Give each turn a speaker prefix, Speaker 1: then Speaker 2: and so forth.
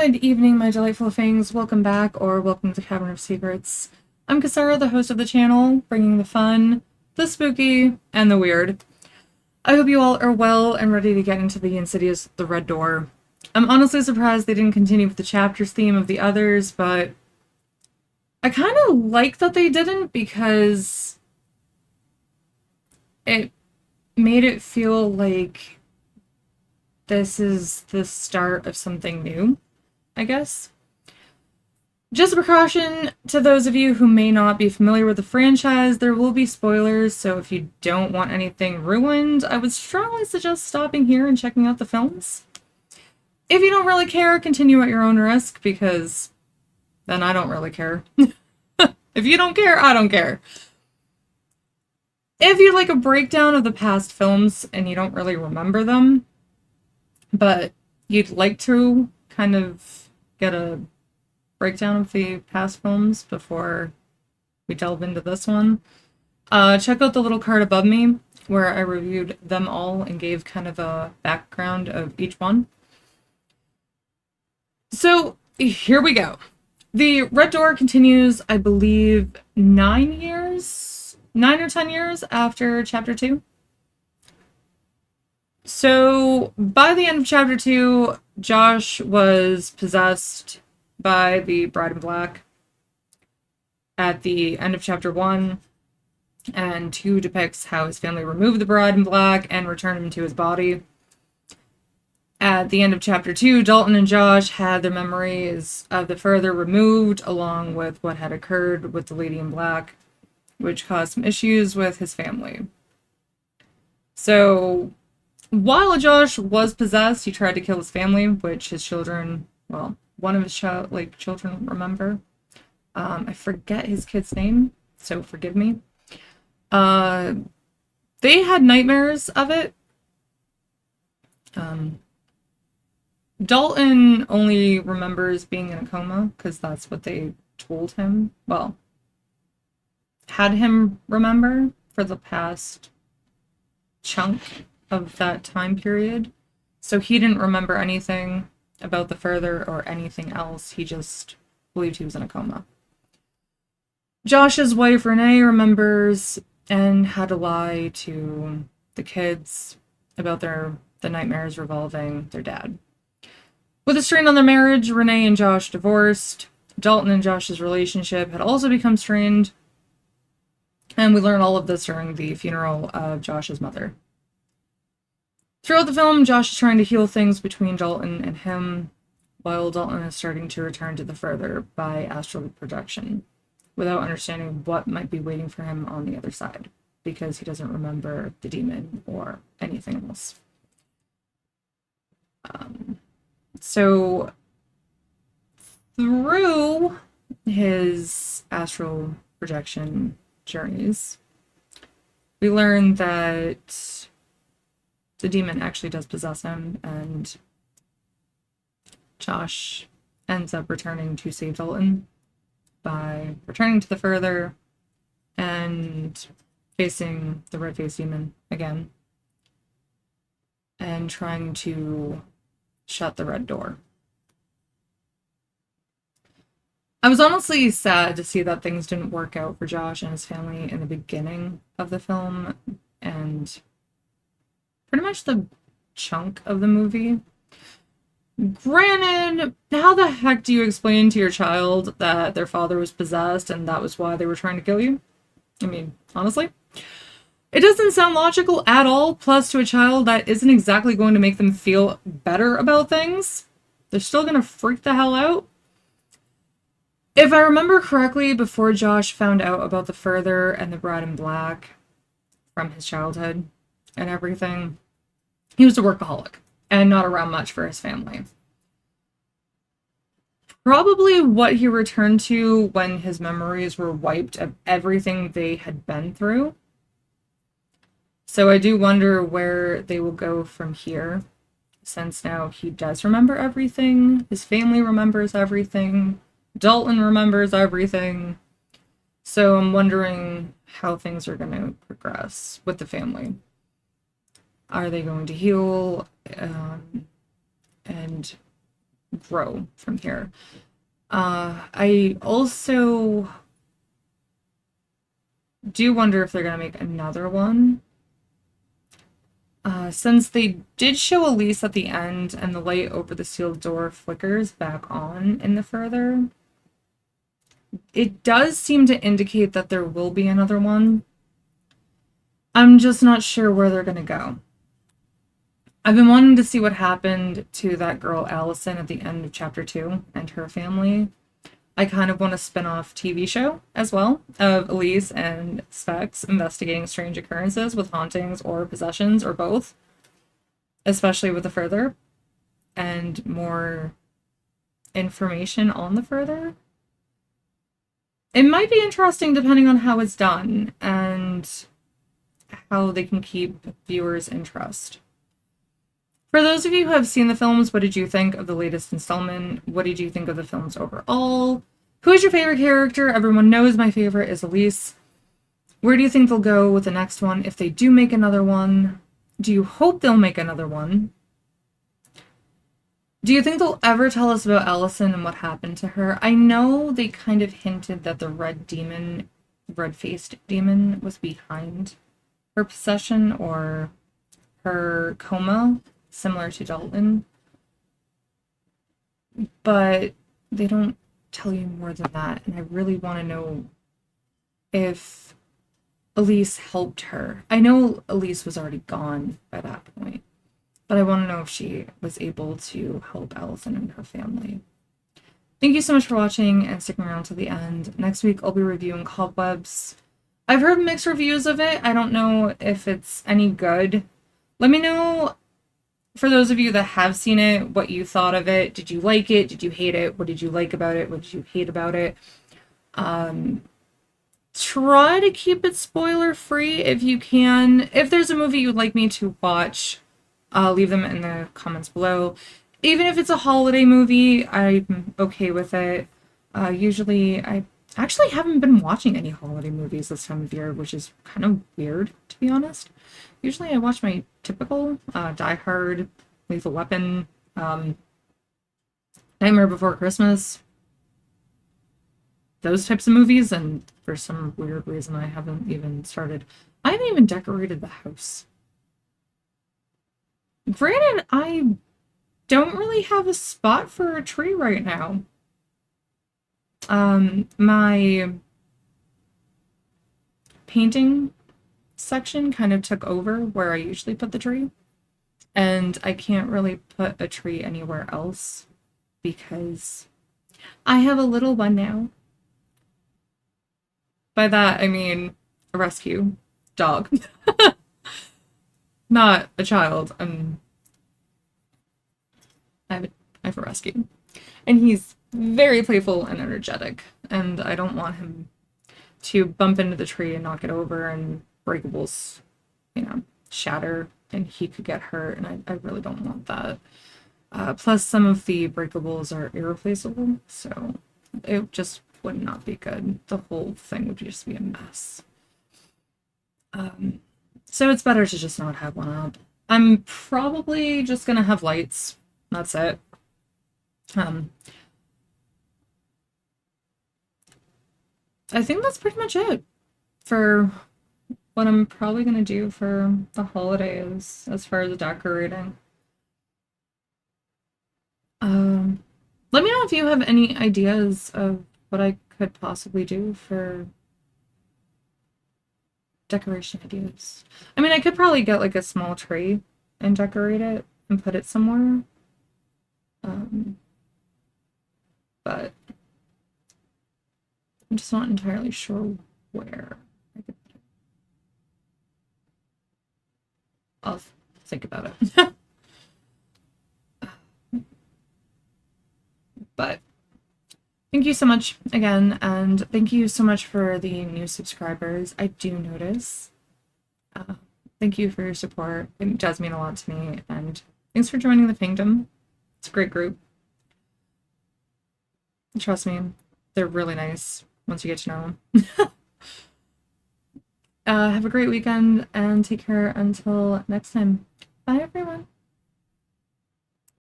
Speaker 1: Good evening, my delightful things. Welcome back, or welcome to Cavern of Secrets. I'm Kasara, the host of the channel, bringing the fun, the spooky, and the weird. I hope you all are well and ready to get into the Insidious The Red Door. I'm honestly surprised they didn't continue with the chapters theme of the others, but I kind of like that they didn't because it made it feel like this is the start of something new, I guess. Just a precaution to those of you who may not be familiar with the franchise, there will be spoilers, so if you don't want anything ruined, I would strongly suggest stopping here and checking out the films. If you don't really care, continue at your own risk, because then I don't really care. If you don't care, I don't care. If you'd like a breakdown of the past films and you don't really remember them, but you'd like to kind of get a breakdown of the past films before we delve into this one, check out the little card above me where I reviewed them all and gave kind of a background of each one. So here we go. The Red Door continues, I believe, 9 or 10 years after Chapter 2. So by the end of Chapter 2, Josh was possessed by the Bride in Black. At the end of Chapter 1, and 2 depicts how his family removed the Bride in Black and returned him to his body. At the end of Chapter 2, Dalton and Josh had their memories of the further removed, along with what had occurred with the Lady in Black, which caused some issues with his family. So, while Josh was possessed, he tried to kill his family, which his children, well, one of his children remember. I forget his kid's name, so forgive me. They had nightmares of it. Dalton only remembers being in a coma, because that's what they told him. Well, had him remember for the past chunk of that time period. So he didn't remember anything about the further or anything else. He just believed he was in a coma. Josh's wife, Renee, remembers and had to lie to the kids about the nightmares revolving their dad. With a strain on their marriage, Renee and Josh divorced. Dalton and Josh's relationship had also become strained. And we learn all of this during the funeral of Josh's mother. Throughout the film, Josh is trying to heal things between Dalton and him, while Dalton is starting to return to the further by astral projection, without understanding what might be waiting for him on the other side, because he doesn't remember the demon or anything else. So, through his astral projection journeys, we learn that the demon actually does possess him, and Josh ends up returning to save Dalton by returning to the further and facing the red-faced demon again and trying to shut the red door. I was honestly sad to see that things didn't work out for Josh and his family in the beginning of the film and pretty much the chunk of the movie. Granted, how the heck do you explain to your child that their father was possessed and that was why they were trying to kill you? I mean, honestly. It doesn't sound logical at all, plus to a child that isn't exactly going to make them feel better about things. They're still going to freak the hell out. If I remember correctly, before Josh found out about the further and the Bride in Black from his childhood and everything, he was a workaholic and not around much for his family. Probably what he returned to when his memories were wiped of everything they had been through. So I do wonder where they will go from here, since now he does remember everything, his family remembers everything, Dalton remembers everything. So I'm wondering how things are going to progress with the family. Are they going to heal? And grow from here. I also do wonder if they're going to make another one. Since they did show Elise at the end and the light over the sealed door flickers back on in the further, it does seem to indicate that there will be another one. I'm just not sure where they're going to go. I've been wanting to see what happened to that girl Allison at the end of chapter 2 and her family. I kind of want a spin-off TV show as well of Elise and Specs investigating strange occurrences with hauntings or possessions or both, especially with the further and more information on the further. It might be interesting depending on how it's done and how they can keep viewers' interest. For those of you who have seen the films, what did you think of the latest installment? What did you think of the films overall? Who is your favorite character? Everyone knows my favorite is Elise. Where do you think they'll go with the next one if they do make another one? Do you hope they'll make another one? Do you think they'll ever tell us about Allison and what happened to her? I know they kind of hinted that the red-faced demon was behind her possession or her coma, similar to Dalton. But they don't tell you more than that, and I really want to know if Elise helped her. I know Elise was already gone by that point, but I want to know if she was able to help Allison and her family. Thank you so much for watching and sticking around to the end. Next week, I'll be reviewing Cobwebs. I've heard mixed reviews of it. I don't know if it's any good. Let me know, for those of you that have seen it, what you thought of it. Did you like it? Did you hate it? What did you like about it? What did you hate about it? Try to keep it spoiler free if you can. If there's a movie you'd like me to watch, leave them in the comments below. Even if it's a holiday movie, I'm okay with it. Usually, I actually haven't been watching any holiday movies this time of year, which is kind of weird, to be honest. Usually I watch my typical Die Hard, Lethal Weapon, Nightmare Before Christmas, those types of movies, and for some weird reason I haven't even decorated the house. Granted, I don't really have a spot for a tree right now. My painting section kind of took over where I usually put the tree, and I can't really put a tree anywhere else because I have a little one now. By that I mean a rescue dog. Not a child. I have a rescue, and he's very playful and energetic, and I don't want him to bump into the tree and knock it over and breakables, shatter, and he could get hurt, and I really don't want that. Plus, some of the breakables are irreplaceable, so it just would not be good. The whole thing would just be a mess. So it's better to just not have one up. I'm probably just gonna have lights. That's it. I think that's pretty much it for what I'm probably going to do for the holidays as far as decorating. Let me know if you have any ideas of what I could possibly do for decoration ideas. I mean, I could probably get like a small tree and decorate it and put it somewhere. But I'm just not entirely sure where I could put it. I'll think about it. But thank you so much again, and thank you so much for the new subscribers. I do notice. Thank you for your support. It does mean a lot to me, and thanks for joining the Kingdom. It's a great group. Trust me, they're really nice once you get to know them. Have a great weekend, and take care until next time. Bye, everyone.